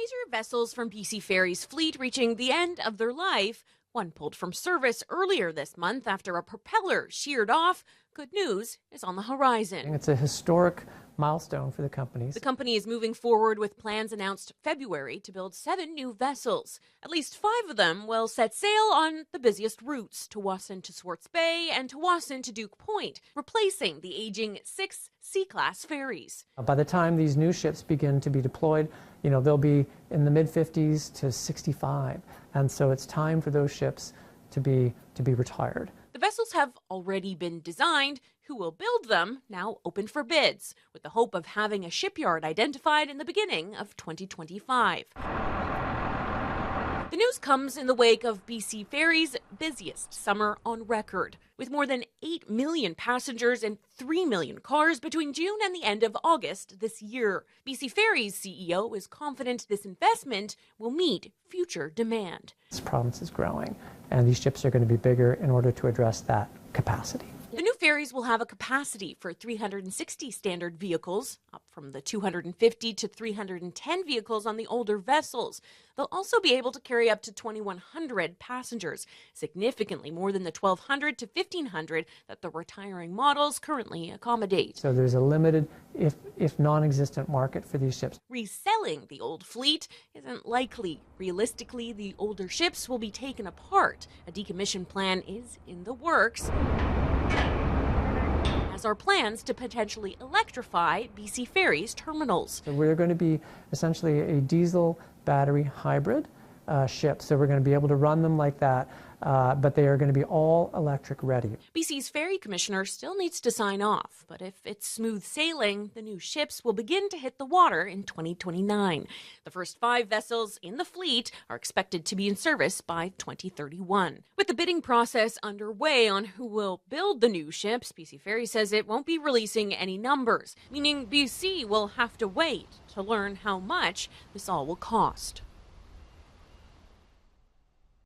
These are vessels from BC Ferries fleet reaching the end of their life. One pulled from service earlier this month after a propeller sheared off. Good news is on the horizon. It's a historic milestone for the companies. The company is moving forward with plans announced February to build 7 new vessels. At least 5 of them will set sail on the busiest routes, Tawasin to Swartz Bay and Tawasin to Duke Point, replacing the aging 6 C-class ferries. By the time these new ships begin to be deployed, they'll be in the mid-50s to 65. And so it's time for those ships to be retired. The vessels have already been designed. Who will build them now open for bids, with the hope of having a shipyard identified in the beginning of 2025. The news comes in the wake of BC Ferries' busiest summer on record, with more than 8 million passengers and 3 million cars between June and the end of August this year. BC Ferries' CEO is confident this investment will meet future demand. This province is growing, and these ships are going to be bigger in order to address that capacity. The new ferries will have a capacity for 360 standard vehicles, up from the 250 to 310 vehicles on the older vessels. They'll also be able to carry up to 2,100 passengers, significantly more than the 1,200 to 1,500 that the retiring models currently accommodate. So there's a limited, if non-existent market for these ships. Reselling the old fleet isn't likely. Realistically, the older ships will be taken apart. A decommission plan is in the works, as are plans to potentially electrify BC Ferries terminals. So we're going to be essentially a diesel battery hybrid ship. So we're going to be able to run them like that, but they are going to be all electric ready. BC's ferry commissioner still needs to sign off, but if it's smooth sailing, the new ships will begin to hit the water in 2029. The first 5 vessels in the fleet are expected to be in service by 2031. With the bidding process underway on who will build the new ships, BC Ferry says it won't be releasing any numbers, meaning BC will have to wait to learn how much this all will cost.